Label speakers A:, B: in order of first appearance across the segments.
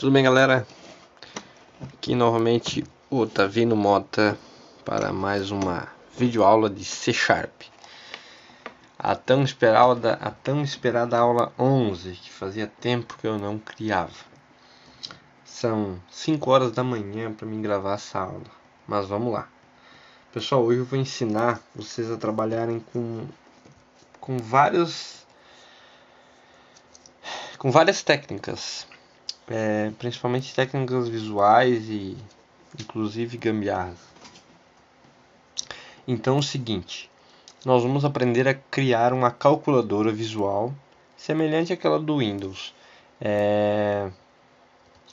A: Tudo bem, galera? Aqui novamente o Otavino Mota para mais uma videoaula de C Sharp. A tão esperada aula 11, que fazia tempo que eu não criava. São 5 horas da manhã para mim gravar essa aula, mas vamos lá. Pessoal, hoje eu vou ensinar vocês a trabalharem com várias técnicas. Principalmente técnicas visuais e inclusive gambiarras. Então é o seguinte, nós vamos aprender a criar uma calculadora visual semelhante àquela do Windows.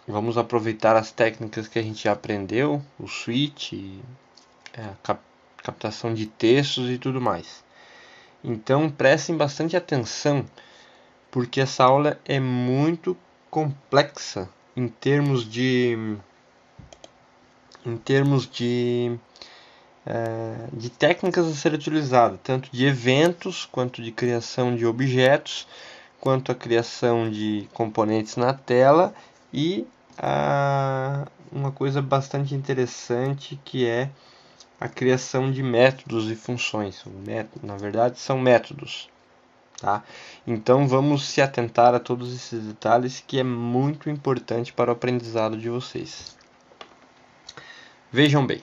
A: Vamos aproveitar as técnicas que a gente já aprendeu, o switch, captação de textos e tudo mais. Então prestem bastante atenção, porque essa aula é muito complexa em termos de técnicas a ser utilizadas, tanto de eventos, quanto de criação de objetos, quanto a criação de componentes na tela e uma coisa bastante interessante que é a criação de métodos e funções. Na verdade, são métodos. Tá? Então vamos se atentar a todos esses detalhes, que é muito importante para o aprendizado de vocês. Vejam bem,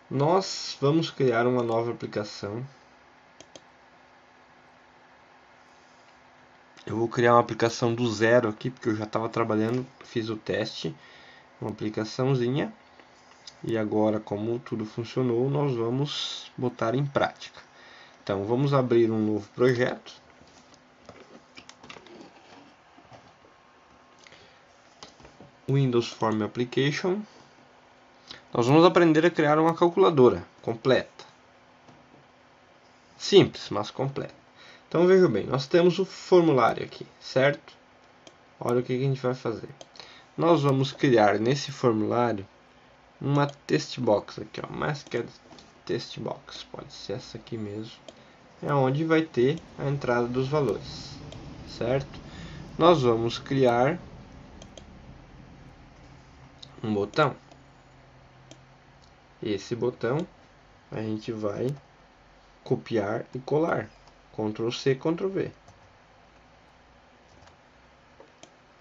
A: nós vamos criar uma nova aplicação. Eu vou criar uma aplicação do zero aqui, porque eu já estava trabalhando, fiz o teste, uma aplicaçãozinha. E agora, como tudo funcionou, nós vamos botar em prática. Então vamos abrir um novo projeto. Windows Form Application. Nós vamos aprender a criar uma calculadora completa. Simples, mas completa. Então veja bem, nós temos o formulário aqui, certo? Olha o que a gente vai fazer. Nós vamos criar nesse formulário uma text box aqui, ó, Masked Text Box, pode ser essa aqui mesmo. É onde vai ter a entrada dos valores, certo? Nós vamos criar um botão. Esse botão a gente vai copiar e colar. Ctrl C, Ctrl V.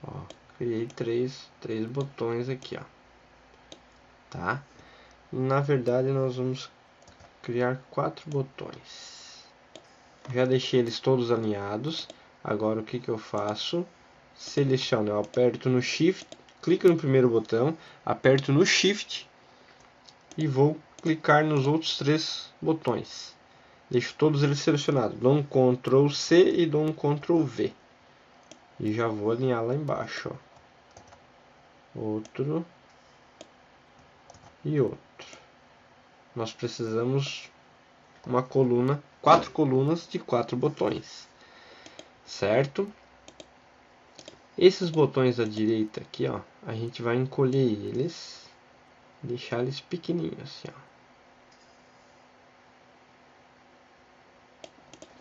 A: Ó, criei três botões aqui, ó. Tá? Na verdade, nós vamos criar 4 botões. Já deixei eles todos alinhados. Agora o que eu faço? Seleciono, eu aperto no Shift, clico no primeiro botão, aperto no Shift e vou clicar nos outros 3 botões. Deixo todos eles selecionados. Dou um Ctrl C e dou um Ctrl V. E já vou alinhar lá embaixo, ó. Outro e outro. Nós precisamos uma coluna, 4 colunas de 4 botões, certo? Esses botões da direita aqui, ó, a gente vai encolher eles, deixar eles pequenininhos, assim, ó.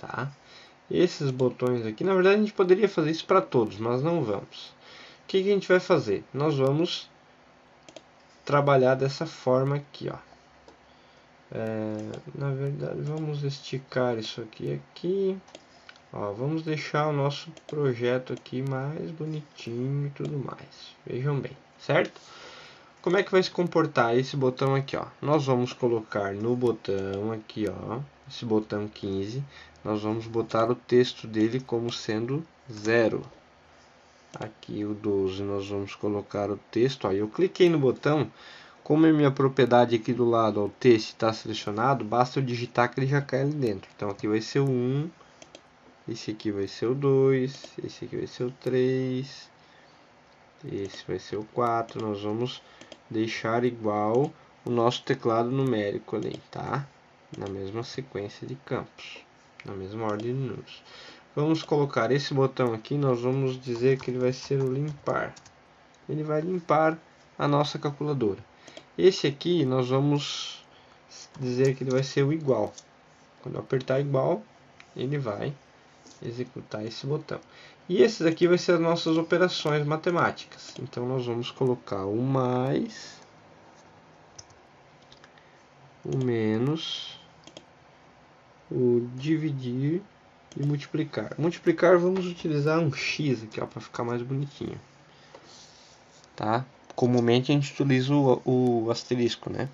A: Tá? Esses botões aqui, na verdade a gente poderia fazer isso para todos, mas não vamos. O que a gente vai fazer? Nós vamos trabalhar dessa forma aqui, ó. Na verdade, vamos esticar isso aqui. Ó, vamos deixar o nosso projeto aqui mais bonitinho e tudo mais. Vejam bem, certo? Como é que vai se comportar esse botão aqui, ó? Nós vamos colocar no botão aqui, ó, esse botão 15, nós vamos botar o texto dele como sendo 0. Aqui o 12 nós vamos colocar o texto, ó, eu cliquei no botão. Como é minha propriedade aqui do lado, ó, o texto está selecionado, basta eu digitar que ele já cai ali dentro. Então aqui vai ser o 1, esse aqui vai ser o 2, esse aqui vai ser o 3, esse vai ser o 4. Nós vamos deixar igual o nosso teclado numérico ali, tá? Na mesma sequência de campos, na mesma ordem de números. Vamos colocar esse botão aqui, nós vamos dizer que ele vai ser o limpar. Ele vai limpar a nossa calculadora. Esse aqui nós vamos dizer que ele vai ser o igual. Quando eu apertar igual, ele vai executar esse botão. E esses aqui vai ser as nossas operações matemáticas. Então nós vamos colocar o mais, o menos, o dividir e multiplicar. Multiplicar vamos utilizar um x aqui, para ficar mais bonitinho. Tá? Comumente a gente utiliza o asterisco, né?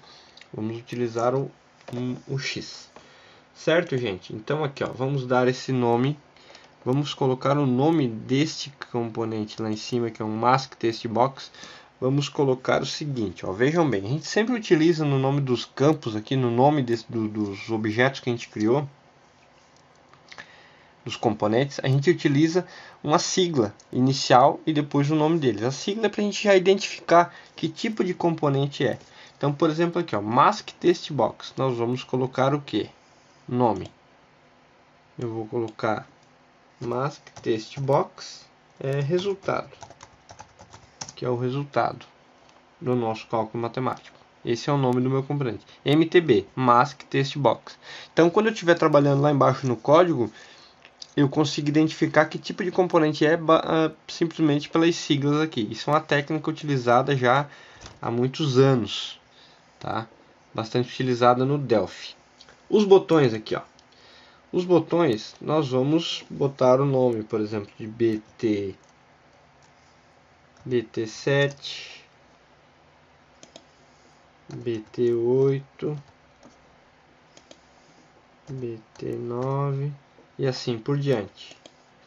A: Vamos utilizar o x. Certo, gente? Então aqui, ó, vamos dar esse nome. Vamos colocar o nome deste componente lá em cima, que é um mask text box. Vamos colocar o seguinte, ó, vejam bem, a gente sempre utiliza no nome dos campos aqui, no nome dos objetos que a gente criou, dos componentes, a gente utiliza uma sigla inicial e depois o nome deles. A sigla é para a gente já identificar que tipo de componente é. Então, por exemplo, aqui, ó, mask text box, nós vamos colocar o que? Nome. Eu vou colocar mask text box resultado, que é o resultado do nosso cálculo matemático. Esse é o nome do meu componente. MTB, mask text box. Então, quando eu estiver trabalhando lá embaixo no código, eu consigo identificar que tipo de componente é simplesmente pelas siglas aqui. Isso é uma técnica utilizada já há muitos anos, tá? Bastante utilizada no Delphi. Os botões aqui, ó. Os botões, nós vamos botar o nome, por exemplo, de BT7, BT8, BT9 e assim por diante.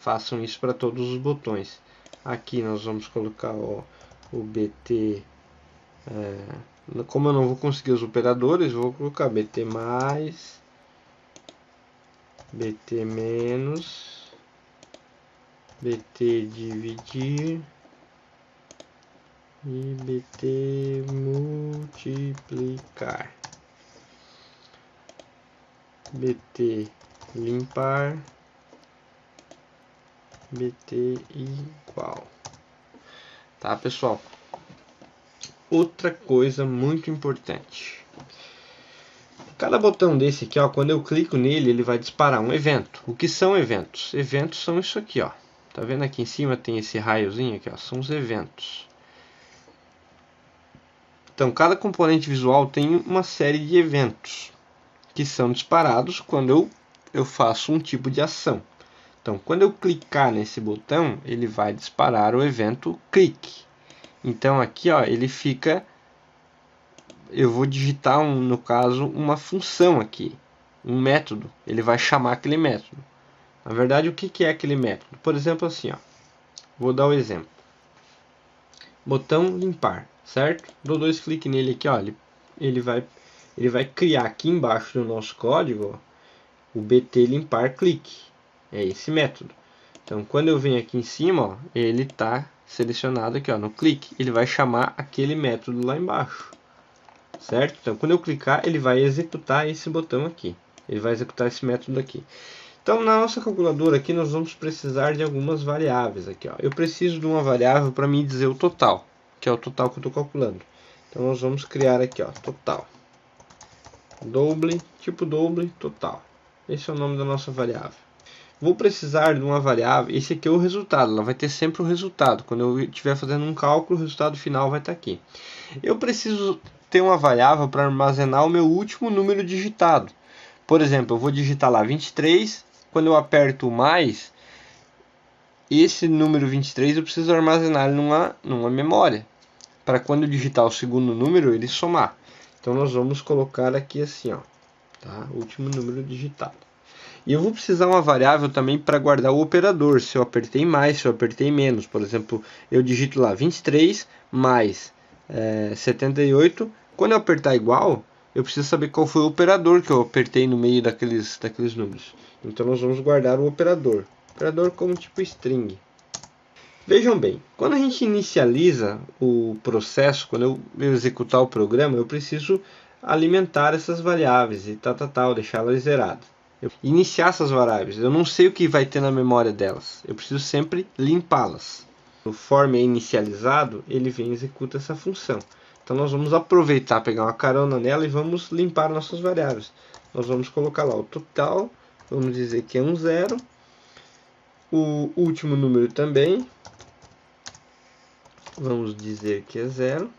A: Façam isso para todos os botões. Aqui nós vamos colocar o BT. Como eu não vou conseguir os operadores, vou colocar BT mais, BT menos, BT dividir e BT multiplicar, BT limpar, BT igual. Tá, pessoal? Outra coisa muito importante. Cada botão desse aqui, ó, quando eu clico nele, ele vai disparar um evento. O que são eventos? Eventos são isso aqui, ó. Tá vendo aqui em cima tem esse raiozinho aqui, ó, são os eventos. Então, cada componente visual tem uma série de eventos que são disparados quando eu faço um tipo de ação. Então, quando eu clicar nesse botão, ele vai disparar o evento clique. Então, aqui, ó, ele fica... Eu vou digitar, no caso, uma função aqui, um método. Ele vai chamar aquele método. Na verdade, o que é aquele método? Por exemplo, assim, ó, vou dar o exemplo. Botão limpar, certo? Dou 2 cliques nele aqui, ó, ele vai criar aqui embaixo do nosso código, ó, o BT limpar clique. É esse método. Então, quando eu venho aqui em cima, ó, ele está selecionado aqui, ó, no clique. Ele vai chamar aquele método lá embaixo. Certo? Então, quando eu clicar, ele vai executar esse botão aqui. Ele vai executar esse método aqui. Então, na nossa calculadora aqui, nós vamos precisar de algumas variáveis aqui, ó. Eu preciso de uma variável para me dizer o total, que é o total que eu estou calculando. Então, nós vamos criar aqui, ó, total. Double, tipo double, total. Esse é o nome da nossa variável. Vou precisar de uma variável, esse aqui é o resultado, ela vai ter sempre o resultado. Quando eu estiver fazendo um cálculo, o resultado final vai estar aqui. Eu preciso ter uma variável para armazenar o meu último número digitado. Por exemplo, eu vou digitar lá 23, quando eu aperto o mais, esse número 23 eu preciso armazenar numa memória, para quando eu digitar o segundo número, ele somar. Então nós vamos colocar aqui assim, ó, tá? Último número digitado. E eu vou precisar uma variável também para guardar o operador, se eu apertei mais, se eu apertei menos. Por exemplo, eu digito lá 23 mais 78. Quando eu apertar igual, eu preciso saber qual foi o operador que eu apertei no meio daqueles números. Então nós vamos guardar o operador. Operador como tipo string. Vejam bem, quando a gente inicializa o processo, quando eu executar o programa, eu preciso alimentar essas variáveis e deixá-las zeradas. Iniciar essas variáveis, eu não sei o que vai ter na memória delas, eu preciso sempre limpá-las. O form é inicializado, ele vem e executa essa função. Então nós vamos aproveitar, pegar uma carona nela e vamos limpar nossas variáveis. Nós vamos colocar lá o total, vamos dizer que é um 0, O último número também, vamos dizer que é 0,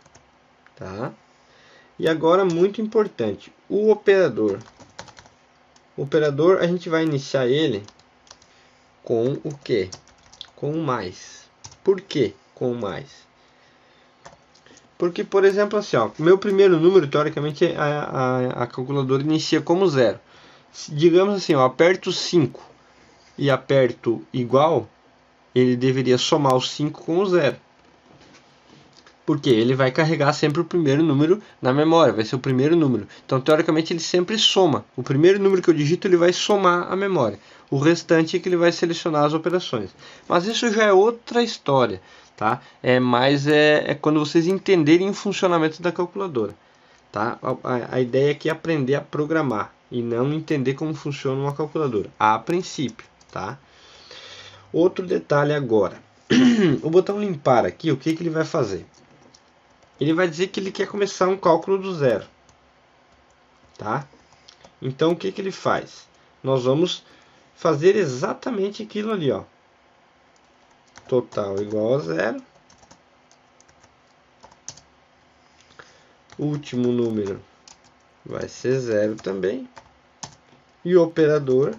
A: tá? E agora, muito importante, o operador. O operador, a gente vai iniciar ele com o quê? Com o mais. Por que com o mais? Porque, por exemplo, assim, ó, meu primeiro número, teoricamente, a calculadora inicia como 0. Digamos assim, eu aperto 5 e aperto igual, ele deveria somar o 5 com o 0. Porque ele vai carregar sempre o primeiro número na memória, vai ser o primeiro número. Então, teoricamente, ele sempre soma. O primeiro número que eu digito, ele vai somar a memória. O restante é que ele vai selecionar as operações. Mas isso já é outra história, tá? É quando vocês entenderem o funcionamento da calculadora, tá? A ideia aqui é aprender a programar e não entender como funciona uma calculadora, a princípio, tá? Outro detalhe agora. O botão limpar aqui, o que ele vai fazer? Ele vai dizer que ele quer começar um cálculo do zero, tá? Então, o que ele faz? Nós vamos fazer exatamente aquilo ali, ó. Total igual a 0. O último número vai ser 0 também. E o operador,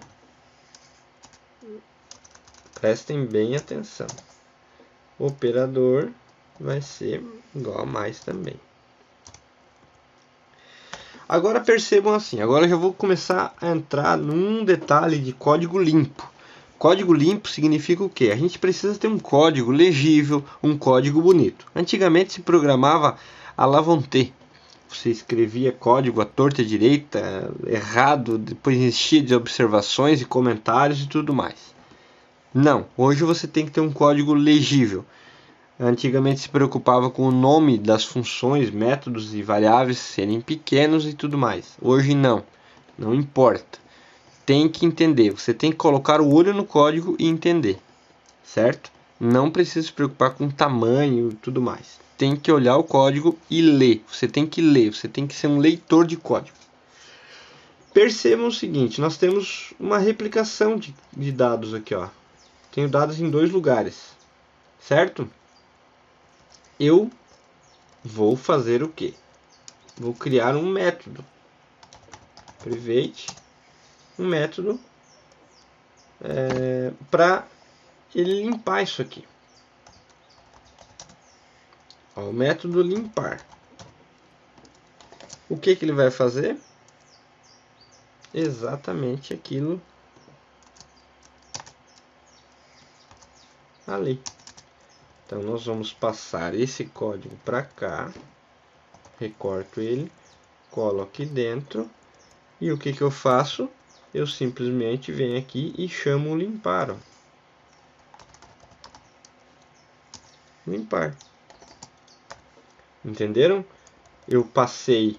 A: prestem bem atenção. O operador vai ser igual a mais também. Agora percebam assim, agora eu já vou começar a entrar num detalhe de código limpo. Código limpo significa o quê? A gente precisa ter um código legível, um código bonito. Antigamente se programava à la vontade. Você escrevia código à torta e à direita, errado, depois enchia de observações e comentários e tudo mais. Não, hoje você tem que ter um código legível. Antigamente se preocupava com o nome das funções, métodos e variáveis serem pequenos e tudo mais. Hoje não, não importa. Tem que entender, você tem que colocar o olho no código e entender, certo? Não precisa se preocupar com tamanho e tudo mais. Tem que olhar o código e ler. Você tem que ler, você tem que ser um leitor de código. Percebam o seguinte, nós temos uma replicação de dados aqui, ó. Tenho dados em dois lugares, certo? Eu vou fazer o quê? Vou criar um método. Private, um método para ele limpar isso aqui. Ó, o método limpar. O que ele vai fazer? Exatamente aquilo ali. Então nós vamos passar esse código para cá, recorto ele, colo aqui dentro e o que eu faço? Eu simplesmente venho aqui e chamo o limpar. Ó. Limpar. Entenderam? Eu passei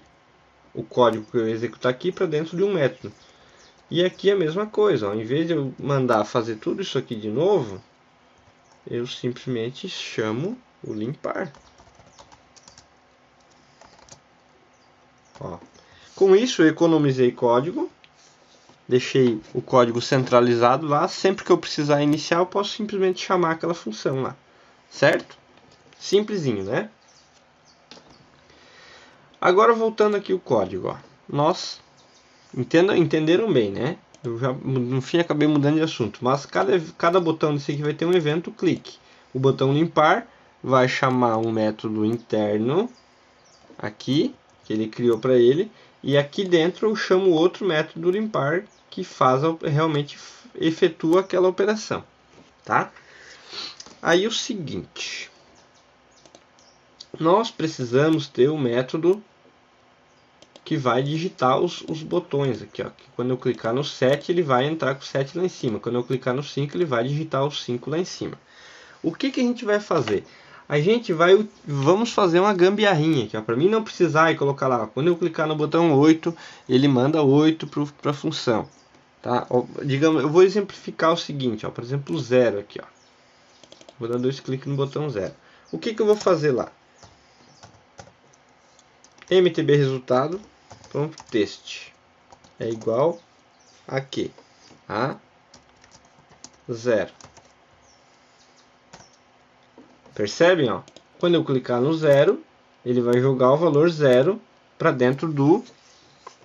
A: o código que eu ia executar aqui para dentro de um método. E aqui é a mesma coisa. Ó. Em vez de eu mandar fazer tudo isso aqui de novo, eu simplesmente chamo o limpar. Ó. Com isso eu economizei código, deixei o código centralizado lá. Sempre que eu precisar iniciar, eu posso simplesmente chamar aquela função lá, certo? Simplesinho, né? Agora voltando aqui o código, ó. Nós entenderam bem, né? Eu já no fim acabei mudando de assunto, mas cada botão desse aqui vai ter um evento clique. O botão limpar vai chamar um método interno aqui que ele criou para ele, e aqui dentro eu chamo outro método limpar que realmente efetua aquela operação, tá? Aí o seguinte, nós precisamos ter um método que vai digitar os botões aqui, ó. Que quando eu clicar no 7, ele vai entrar com o 7 lá em cima. Quando eu clicar no 5, ele vai digitar o 5 lá em cima. O que a gente vai fazer? Vamos fazer uma gambiarrinha aqui, para mim não precisar e colocar lá. Quando eu clicar no botão 8, ele manda 8 para a função. Tá? Digamos, eu vou exemplificar o seguinte, ó, por exemplo, 0 aqui. Ó. Vou dar 2 cliques no botão 0. O que eu vou fazer lá? mtb resultado, teste é igual a quê? A 0. Percebem? Ó? Quando eu clicar no 0, ele vai jogar o valor 0 para dentro do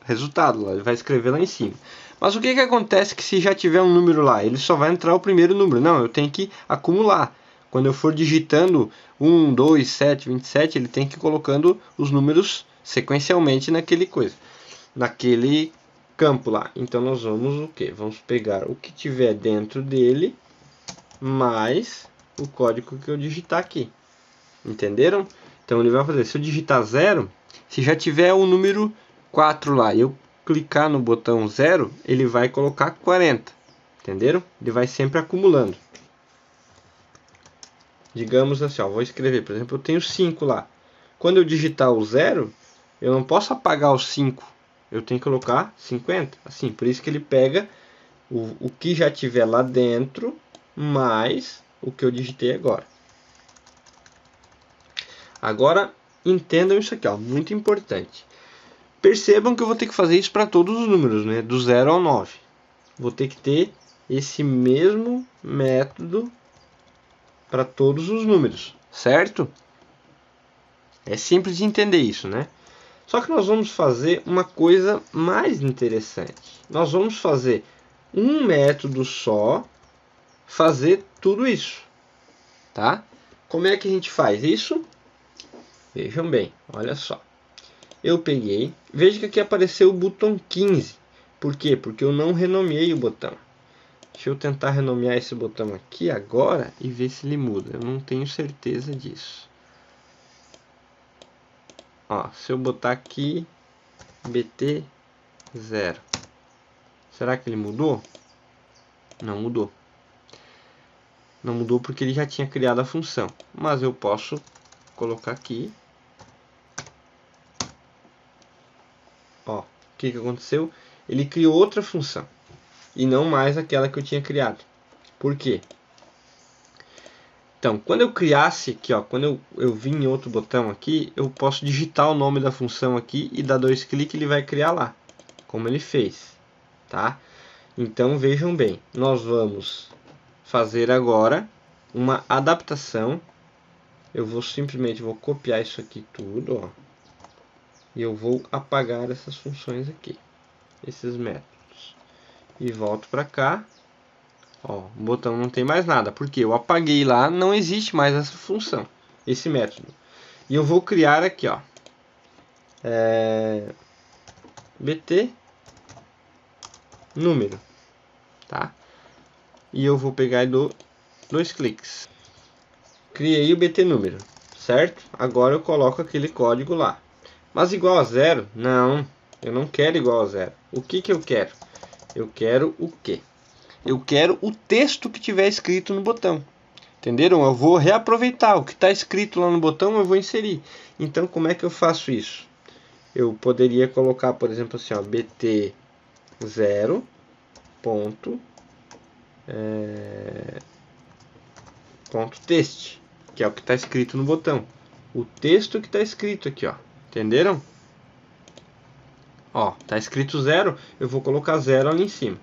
A: resultado. Lá. Ele vai escrever lá em cima. Mas o que acontece que se já tiver um número lá? Ele só vai entrar o primeiro número. Não, eu tenho que acumular. Quando eu for digitando 1, 2, 7, 27, ele tem que ir colocando os números sequencialmente naquele campo lá. Então nós vamos o quê? Vamos pegar o que tiver dentro dele mais o código que eu digitar aqui. Entenderam? Então ele vai fazer, se eu digitar 0, se já tiver o número 4 lá e eu clicar no botão 0, ele vai colocar 40. Entenderam? Ele vai sempre acumulando. Digamos assim, ó, vou escrever, por exemplo, eu tenho 5 lá. Quando eu digitar o 0, eu não posso apagar o 5. Eu tenho que colocar 50. Assim, por isso que ele pega o que já tiver lá dentro, mais o que eu digitei agora. Agora, entendam isso aqui, ó, muito importante. Percebam que eu vou ter que fazer isso para todos os números, né? Do 0 ao 9. Vou ter que ter esse mesmo método para todos os números, certo? É simples de entender isso, né? Só que nós vamos fazer uma coisa mais interessante. Nós vamos fazer um método só fazer tudo isso, tá? Como é que a gente faz isso? Vejam bem, olha só. Eu peguei, veja que aqui apareceu o botão 15. Por quê? Porque eu não renomeei o botão. Deixa eu tentar renomear esse botão aqui agora e ver se ele muda. Eu não tenho certeza disso. Ó, se eu botar aqui BT0, será que ele mudou? Não mudou. Não mudou porque ele já tinha criado a função. Mas eu posso colocar aqui. Ó, o que aconteceu? Ele criou outra função. E não mais aquela que eu tinha criado. Por quê? Então, quando eu criasse aqui, ó, quando eu vim em outro botão aqui, eu posso digitar o nome da função aqui e dar 2 cliques e ele vai criar lá, como ele fez, tá? Então, vejam bem, nós vamos fazer agora uma adaptação. Eu simplesmente vou copiar isso aqui tudo, ó, e eu vou apagar essas funções aqui, esses métodos. E volto para cá. Ó, o botão não tem mais nada, porque eu apaguei lá, não existe mais essa função, esse método. E eu vou criar aqui, ó, BT número, tá? E eu vou pegar e dou 2 cliques. Criei o BT número, certo? Agora eu coloco aquele código lá. Mas igual a 0? Não, eu não quero igual a 0. O que eu quero? Eu quero o quê? Eu quero o texto que tiver escrito no botão. Entenderam? Eu vou reaproveitar o que está escrito lá no botão, eu vou inserir. Então, como é que eu faço isso? Eu poderia colocar, por exemplo, assim, ó, BT0 ponto text, que é o que está escrito no botão. O texto que está escrito aqui, ó. Entenderam? Ó, tá escrito 0, eu vou colocar 0 ali em cima,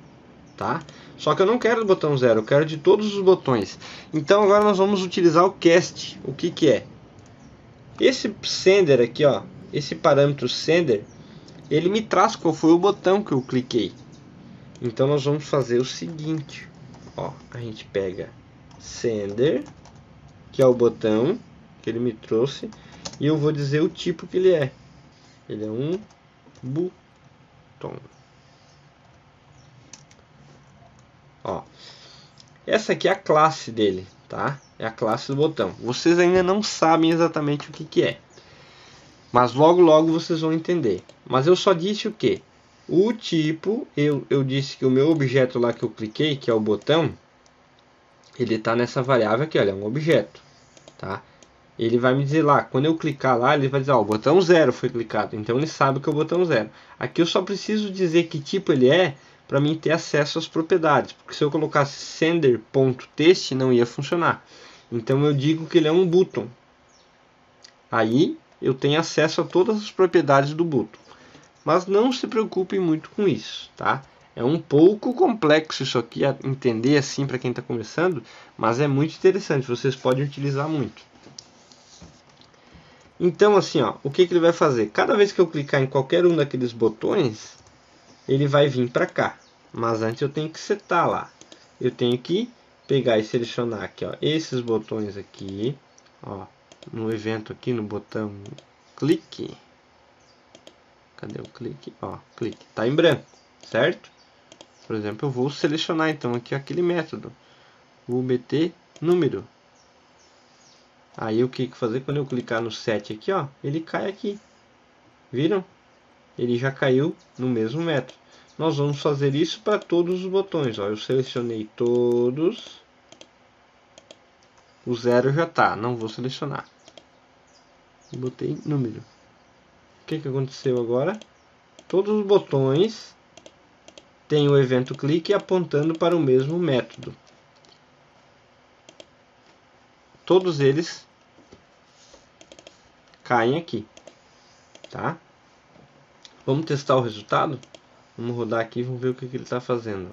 A: tá? Só que eu não quero do botão 0, eu quero de todos os botões. Então agora nós vamos utilizar o cast. O que é? Esse sender aqui, ó, esse parâmetro sender, ele me traz qual foi o botão que eu cliquei. Então nós vamos fazer o seguinte, ó, a gente pega sender, que é o botão que ele me trouxe, e eu vou dizer o tipo que ele é. Ele é um botão. Ó, essa aqui é a classe dele, tá? É a classe do botão. Vocês ainda não sabem exatamente o que é, mas logo logo vocês vão entender. Mas eu só disse o que? O tipo, eu disse que o meu objeto lá que eu cliquei, que é o botão, ele está nessa variável aqui, olha, é um objeto, tá? Ele vai me dizer lá, quando eu clicar lá, ele vai dizer, ó, o botão 0 foi clicado, então ele sabe que é o botão 0. Aqui eu só preciso dizer que tipo ele é, para mim ter acesso às propriedades, porque se eu colocasse sender.text não ia funcionar. Então eu digo que ele é um button. Aí eu tenho acesso a todas as propriedades do button. Mas não se preocupem muito com isso, tá? É um pouco complexo isso aqui, a entender assim para quem está começando, mas é muito interessante, vocês podem utilizar muito. Então assim, ó, o que ele vai fazer? Cada vez que eu clicar em qualquer um daqueles botões, ele vai vir para cá. Mas antes eu tenho que setar lá. Eu tenho que pegar e selecionar aqui, ó, esses botões aqui, ó, no evento aqui no botão clique. Cadê o clique? Ó, clique. Tá em branco, certo? Por exemplo, eu vou selecionar então aqui aquele método, o BT número. Aí o que fazer quando eu clicar no 7 aqui, ó, ele cai aqui. Viram? Ele já caiu no mesmo método. Nós vamos fazer isso para todos os botões. Ó, eu selecionei todos. O 0 já está, não vou selecionar. Botei número. O que aconteceu agora? Todos os botões têm o evento clique apontando para o mesmo método. Todos eles caem aqui, tá? Vamos testar o resultado? Vamos rodar aqui e vamos ver o que ele está fazendo.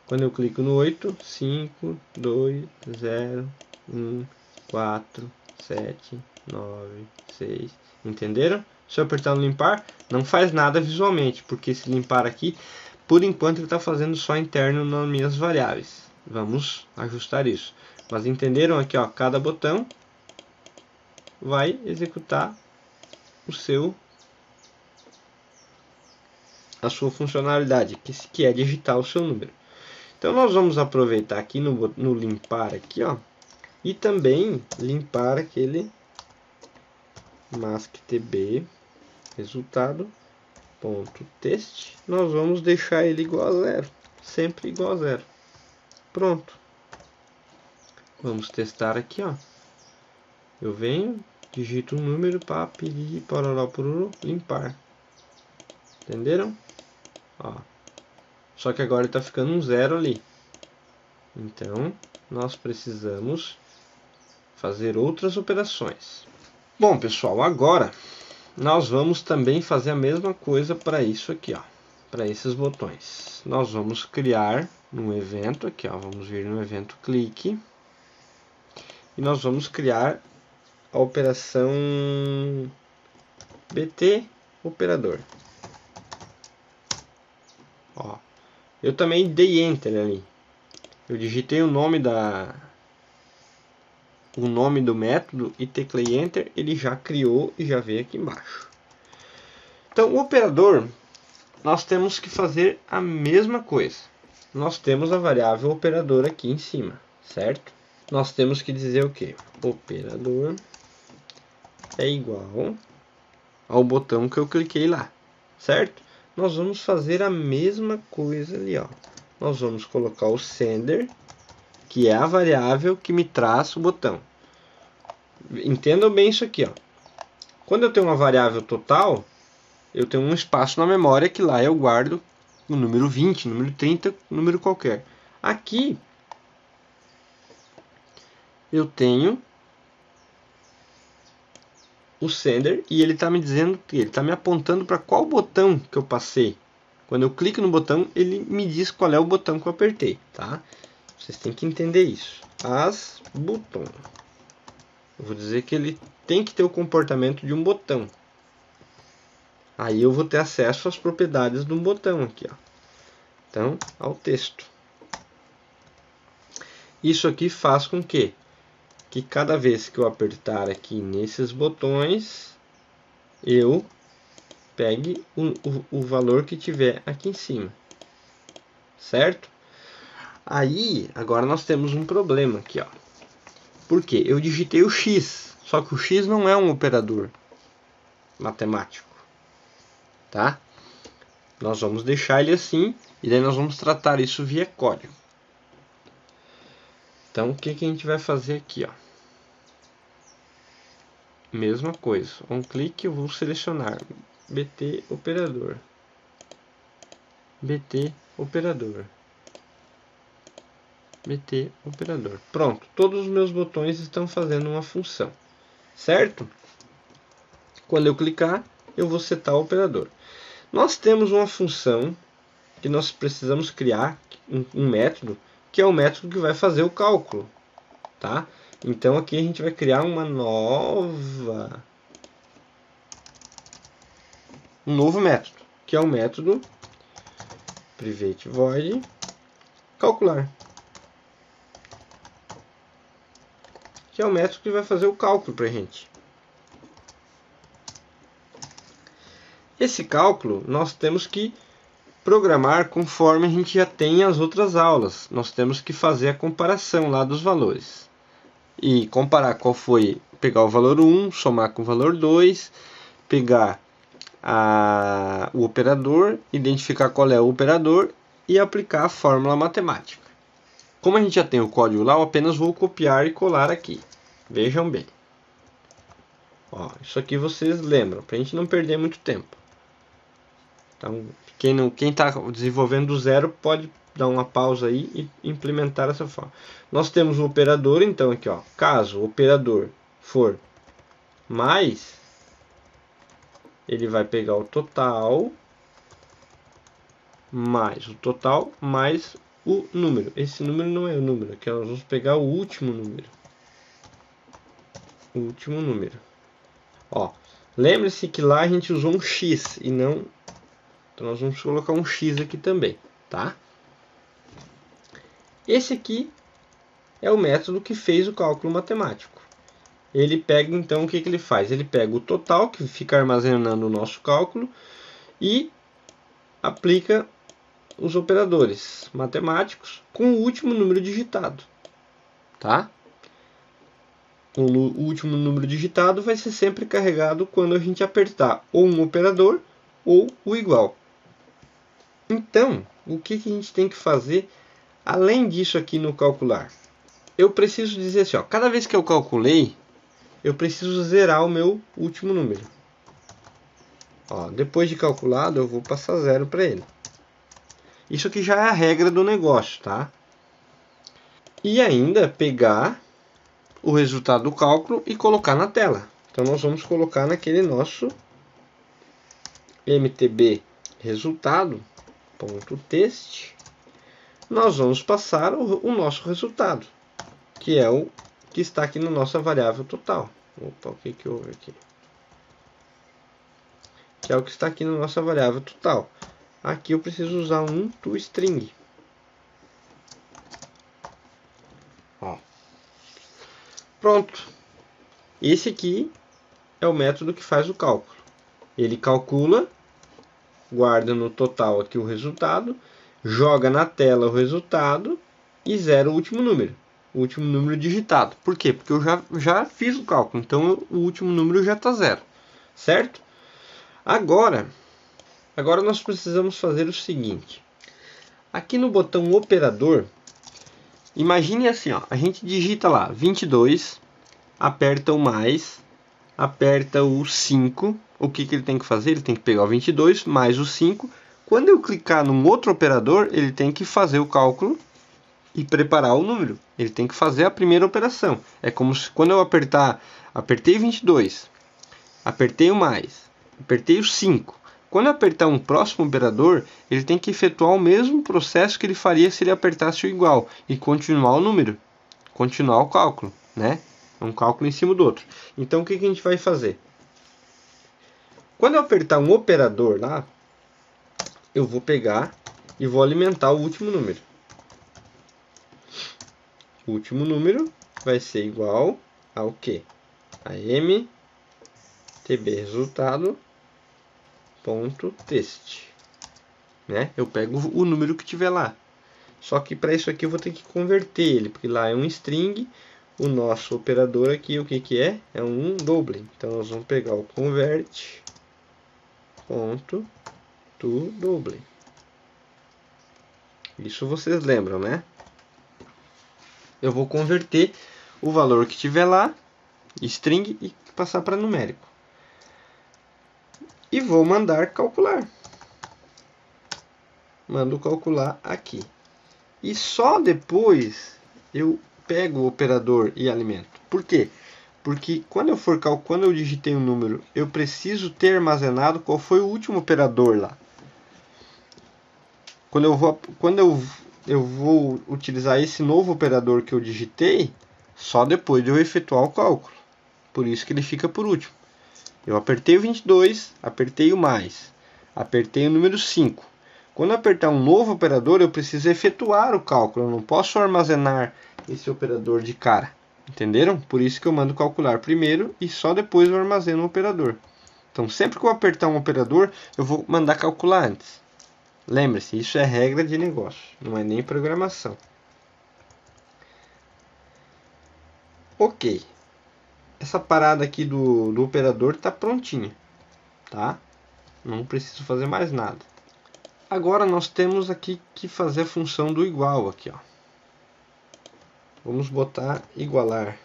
A: Quando eu clico no 8, 5, 2, 0, 1, 4, 7, 9, 6. Entenderam? Se eu apertar no limpar, não faz nada visualmente, porque esse limpar aqui, por enquanto, ele está fazendo só interno nas minhas variáveis. Vamos ajustar isso. Mas entenderam aqui, ó, cada botão vai executar a sua funcionalidade, que é digitar o seu número. Então nós vamos aproveitar aqui no limpar aqui, ó, e também limpar aquele masktb resultado ponto test. Nós vamos deixar ele igual a 0, sempre igual a 0. Pronto. Vamos testar aqui, ó. Eu venho, digito um número para pedir pororó pororó, limpar. Entenderam? Ó. Só que agora está ficando um 0 ali. Então, nós precisamos fazer outras operações. Bom, pessoal, agora nós vamos também fazer a mesma coisa para isso aqui, ó, para esses botões. Nós vamos criar um evento aqui, ó, vamos vir no evento clique e nós vamos criar a operação BT operador. Ó, eu também dei enter ali. Eu digitei o nome do método e teclei enter, ele já criou e já veio aqui embaixo. Então, o operador, nós temos que fazer a mesma coisa. Nós temos a variável operador aqui em cima, certo? Nós temos que dizer o que? Operador é igual ao botão que eu cliquei lá, certo? Nós vamos fazer a mesma coisa ali, ó. Nós vamos colocar o sender, que é a variável que me traz o botão. Entendam bem isso aqui, ó. Quando eu tenho uma variável total, eu tenho um espaço na memória que lá eu guardo o número 20, número 30, número qualquer. Aqui eu tenho o sender e ele está me dizendo, ele está me apontando para qual botão que eu passei. Quando eu clico no botão, ele me diz qual é o botão que eu apertei, tá? Vocês têm que entender isso. As botão. Eu vou dizer que ele tem que ter o comportamento de um botão. Aí eu vou ter acesso às propriedades de um botão aqui, ó. Então, ao texto. Isso aqui faz com que cada vez que eu apertar aqui nesses botões, eu pegue o valor que tiver aqui em cima. Certo? Aí, agora nós temos um problema aqui, ó. Por quê? Eu digitei o X, só que o X não é um operador matemático. Tá? Nós vamos deixar ele assim, e daí nós vamos tratar isso via código. Então, o que a gente vai fazer aqui, ó? Mesma coisa, um clique eu vou selecionar BT operador. BT operador. BT operador. Pronto, todos os meus botões estão fazendo uma função, certo? Quando eu clicar, eu vou setar o operador. Nós temos uma função que nós precisamos criar, um método, que é o método que vai fazer o cálculo, tá? Então aqui a gente vai criar uma nova um novo método, que é o método private void calcular, que é o método que vai fazer o cálculo para a gente. Esse cálculo nós temos que programar conforme a gente já tem as outras aulas. Nós temos que fazer a comparação lá dos valores. E comparar qual foi, pegar o valor 1, somar com o valor 2, pegar o operador, identificar qual é o operador e aplicar a fórmula matemática. Como a gente já tem o código lá, eu apenas vou copiar e colar aqui. Vejam bem. Ó, isso aqui vocês lembram, para a gente não perder muito tempo. Então, quem está desenvolvendo do zero pode dar uma pausa aí e implementar essa forma. Nós temos o operador, então aqui, ó, caso o operador for mais, ele vai pegar o total mais o total mais o número. Esse número não é o número, aqui nós vamos pegar o último número. O último número. Ó, lembre-se que lá a gente usou um x e não. Então nós vamos colocar um x aqui também, tá? Esse aqui é o método que fez o cálculo matemático. Ele pega, então, o que ele faz? Ele pega o total, que fica armazenando o nosso cálculo, e aplica os operadores matemáticos com o último número digitado, tá? O último número digitado vai ser sempre carregado quando a gente apertar ou um operador ou o igual. Então, o que a gente tem que fazer além disso aqui no calcular? Eu preciso dizer assim, ó, cada vez que eu calculei, eu preciso zerar o meu último número. Ó, depois de calculado, eu vou passar zero para ele. Isso aqui já é a regra do negócio, tá? E ainda pegar o resultado do cálculo e colocar na tela. Então, nós vamos colocar naquele nosso mtb resultado.txt. Nós vamos passar o nosso resultado, que é o que está aqui na nossa variável total. Opa, o que houve aqui? Que é o que está aqui na nossa variável total. Aqui eu preciso usar um toString. Ó. Pronto. Esse aqui é o método que faz o cálculo. Ele calcula, guarda no total aqui o resultado, joga na tela o resultado e zera o último número. O último número digitado. Por quê? Porque eu já fiz o cálculo. Então o último número já está zero. Certo? Agora nós precisamos fazer o seguinte. Aqui no botão operador, imagine assim, ó, a gente digita lá 22, aperta o mais, aperta o 5. O que ele tem que fazer? Ele tem que pegar o 22 mais o 5. Quando eu clicar num outro operador, ele tem que fazer o cálculo e preparar o número. Ele tem que fazer a primeira operação. É como se quando eu apertei 22, apertei o mais, apertei o 5. Quando eu apertar um próximo operador, ele tem que efetuar o mesmo processo que ele faria se ele apertasse o igual e continuar o número, continuar o cálculo, né? Um cálculo em cima do outro. Então o que a gente vai fazer? Quando eu apertar um operador lá, eu vou pegar e vou alimentar o último número. O último número vai ser igual ao quê? A mtb resultado.txt, né? Eu pego o número que tiver lá. Só que para isso aqui eu vou ter que converter ele, porque lá é um string. O nosso operador aqui, o que é? É um double. Então nós vamos pegar o convert.toDouble. Isso vocês lembram, né? Eu vou converter o valor que tiver lá, string, e passar para numérico. E vou mandar calcular. Mando calcular aqui. E só depois eu pego o operador e alimento. Por quê? Porque quando eu digitei um número, eu preciso ter armazenado qual foi o último operador lá. Quando eu vou utilizar esse novo operador que eu digitei, só depois de eu efetuar o cálculo. Por isso que ele fica por último. Eu apertei o 22, apertei o mais, apertei o número 5. Quando eu apertar um novo operador, eu preciso efetuar o cálculo. Eu não posso armazenar esse operador de cara. Entenderam? Por isso que eu mando calcular primeiro e só depois eu armazeno o operador. Então, sempre que eu apertar um operador, eu vou mandar calcular antes. Lembre-se, isso é regra de negócio, não é nem programação. Ok. Essa parada aqui do operador está prontinha, tá? Não preciso fazer mais nada. Agora nós temos aqui que fazer a função do igual aqui, ó. Vamos botar igualar.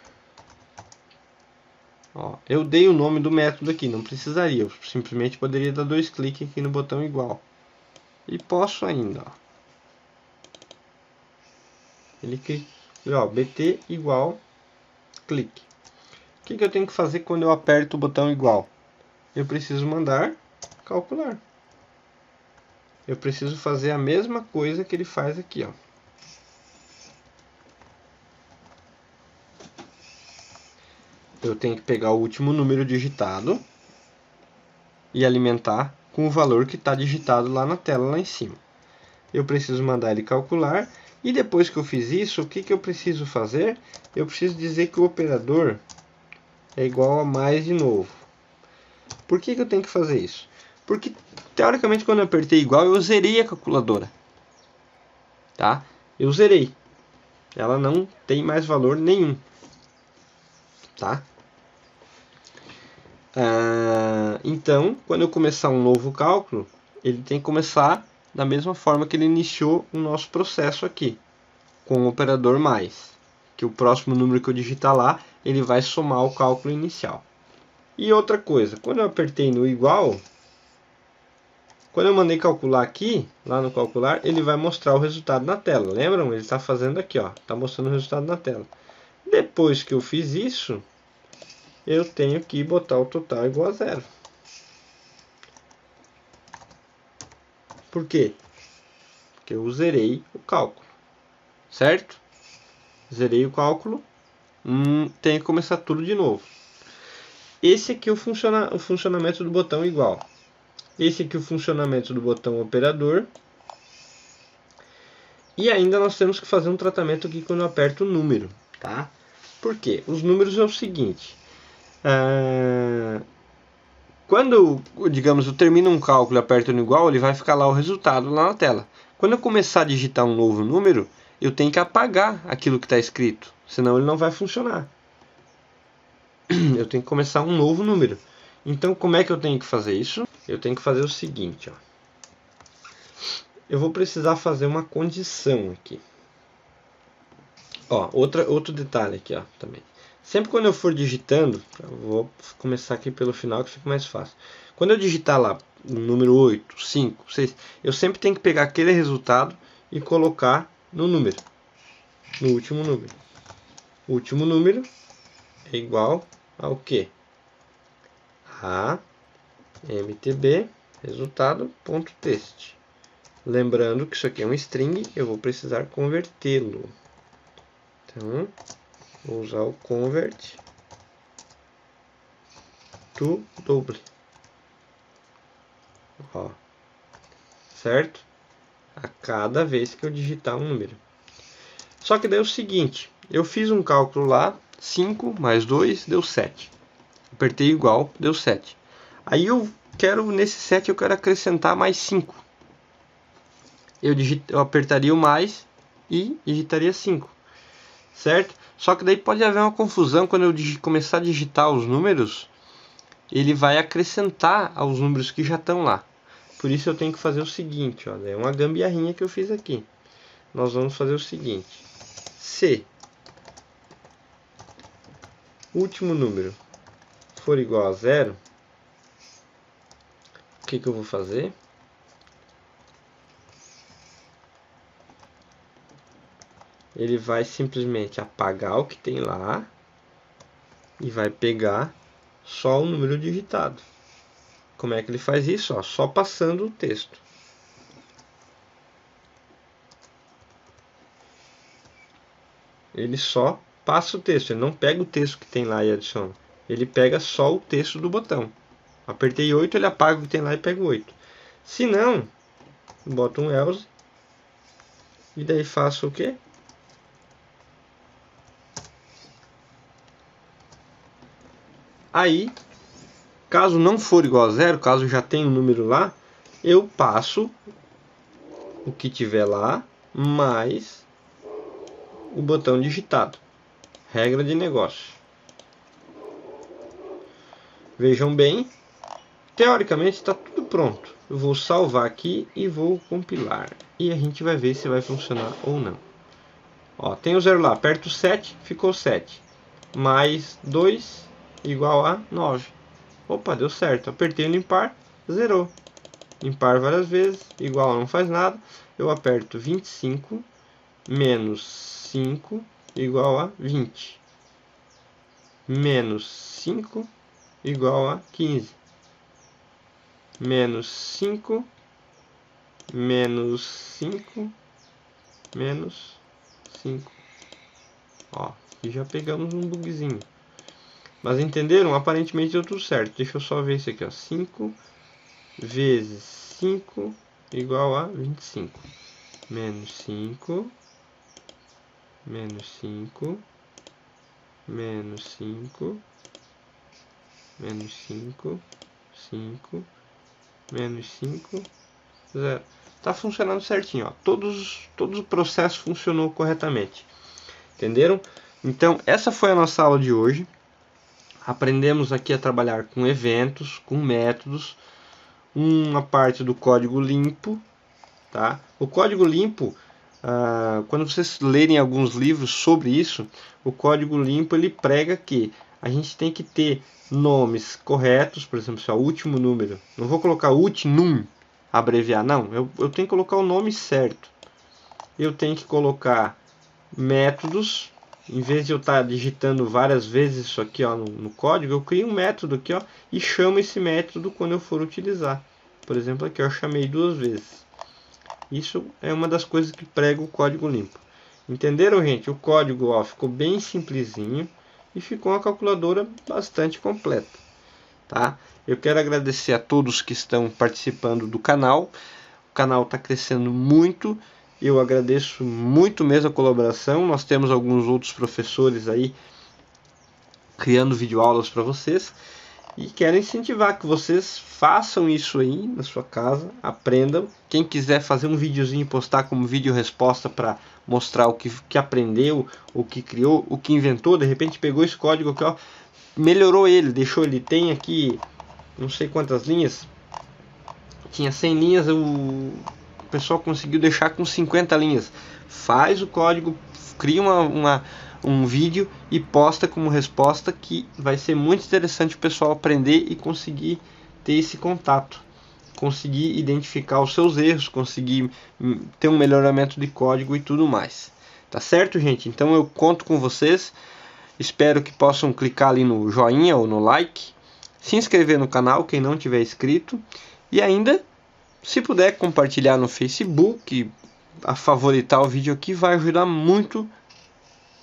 A: Ó, eu dei o nome do método aqui, não precisaria. Eu simplesmente poderia dar 2 cliques aqui no botão igual. E posso ainda, ó. Ele clica, ó, bt igual clique. O que eu tenho que fazer quando eu aperto o botão igual? Eu preciso mandar calcular. Eu preciso fazer a mesma coisa que ele faz aqui, ó. Eu tenho que pegar o último número digitado e alimentar com o valor que está digitado lá na tela, lá em cima. Eu preciso mandar ele calcular. E depois que eu fiz isso, o que eu preciso fazer? Eu preciso dizer que o operador é igual a mais de novo. Por que eu tenho que fazer isso? Porque, teoricamente, quando eu apertei igual, eu zerei a calculadora. Tá? Eu zerei. Ela não tem mais valor nenhum. Tá? Então, quando eu começar um novo cálculo, ele tem que começar da mesma forma que ele iniciou o nosso processo aqui, com o operador mais, que o próximo número que eu digitar lá, ele vai somar o cálculo inicial. E outra coisa, quando eu apertei no igual, quando eu mandei calcular aqui, lá no calcular, ele vai mostrar o resultado na tela. Lembram? Ele está fazendo aqui, ó, está mostrando o resultado na tela. Depois que eu fiz isso, eu tenho que botar o total igual a 0. Por quê? Porque eu zerei o cálculo, certo? Zerei o cálculo, tenho que começar tudo de novo. Esse aqui é o funcionamento do botão igual. Esse aqui é o funcionamento do botão operador. E ainda nós temos que fazer um tratamento aqui quando eu aperto o número, tá? Por quê? Os números é o seguinte. Quando, digamos, eu termino um cálculo e aperto no igual, ele vai ficar lá o resultado lá na tela. Quando eu começar a digitar um novo número, eu tenho que apagar aquilo que está escrito, senão ele não vai funcionar. Eu tenho que começar um novo número. Então, como é que eu tenho que fazer isso? Eu tenho que fazer o seguinte, ó. Eu vou precisar fazer uma condição aqui. Ó, outro detalhe aqui, ó, também. Sempre quando eu for digitando, eu vou começar aqui pelo final que fica mais fácil. Quando eu digitar lá número 8, 5, 6, eu sempre tenho que pegar aquele resultado e colocar no número, no último número. O último número é igual ao quê? A mtb resultado.txt. Lembrando que isso aqui é um string, eu vou precisar convertê-lo. Então, vou usar o convert to double. Ó, certo? A cada vez que eu digitar um número. Só que daí é o seguinte, eu fiz um cálculo lá, 5 mais 2 deu 7. Apertei igual, deu 7. Aí eu quero, nesse 7 eu quero acrescentar mais 5. Eu apertaria o mais e digitaria 5. Certo? Só que daí pode haver uma confusão quando eu começar a digitar os números, ele vai acrescentar aos números que já estão lá. Por isso eu tenho que fazer o seguinte, ó, é uma gambiarrinha que eu fiz aqui. Nós vamos fazer o seguinte: se o último número for igual a 0, o que eu vou fazer? Ele vai simplesmente apagar o que tem lá e vai pegar só o número digitado. Como é que ele faz isso? Ó, só passando o texto. Ele só passa o texto, ele não pega o texto que tem lá e adiciona. Ele pega só o texto do botão. Apertei 8, ele apaga o que tem lá e pega o 8. Se não, boto um else. E daí faço o quê? Aí, caso não for igual a 0, caso já tenha um número lá, eu passo o que tiver lá, mais o botão digitado. Regra de negócio. Vejam bem, teoricamente está tudo pronto. Eu vou salvar aqui e vou compilar. E a gente vai ver se vai funcionar ou não. Ó, tem o 0 lá, aperto 7, ficou 7. Mais 2 igual a 9. Opa, deu certo. Apertei no impar, zerou. Impar várias vezes, igual não faz nada. Eu aperto 25 menos 5 igual a 20. Menos 5 igual a 15. Menos 5, menos 5, menos 5. Ó, e já pegamos um bugzinho. Mas entenderam? Aparentemente deu tudo certo. Deixa eu só ver isso aqui, ó. 5 vezes 5 igual a 25. Menos 5, menos 5, menos 5, menos 5, 5, menos 5, 0. Tá funcionando certinho, ó. Todo o processo funcionou corretamente. Entenderam? Então, essa foi a nossa aula de hoje. Aprendemos aqui a trabalhar com eventos, com métodos, uma parte do código limpo, tá? O código limpo, quando vocês lerem alguns livros sobre isso, o código limpo ele prega que a gente tem que ter nomes corretos, por exemplo, se é o último número, não vou colocar ultinum, abreviar, não, eu tenho que colocar o nome certo. Eu tenho que colocar métodos. Em vez de eu estar digitando várias vezes isso aqui, ó, no código, eu crio um método aqui, ó, e chamo esse método quando eu for utilizar. Por exemplo, aqui eu chamei 2 vezes. Isso é uma das coisas que prega o código limpo. Entenderam, gente? O código, ó, ficou bem simplesinho e ficou uma calculadora bastante completa, tá? Eu quero agradecer a todos que estão participando do canal. O canal está crescendo muito. Eu agradeço muito mesmo a colaboração. Nós temos alguns outros professores aí criando videoaulas para vocês. E quero incentivar que vocês façam isso aí na sua casa, aprendam. Quem quiser fazer um videozinho e postar como vídeo resposta para mostrar o que aprendeu, o que criou, o que inventou, de repente pegou esse código aqui, ó, melhorou ele, deixou ele, tem aqui não sei quantas linhas, tinha 100 linhas, o pessoal conseguiu deixar com 50 linhas. Faz o código, cria um vídeo e posta como resposta, que vai ser muito interessante o pessoal aprender e conseguir ter esse contato, conseguir identificar os seus erros, conseguir ter um melhoramento de código e tudo mais. Tá certo, gente? Então eu conto com vocês. Espero que possam clicar ali no joinha ou no like, se inscrever no canal quem não tiver inscrito, e ainda, se puder compartilhar no Facebook, a favoritar o vídeo aqui, vai ajudar muito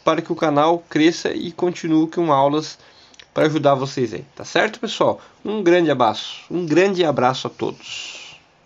A: para que o canal cresça e continue com aulas para ajudar vocês aí. Tá certo, pessoal? Um grande abraço a todos.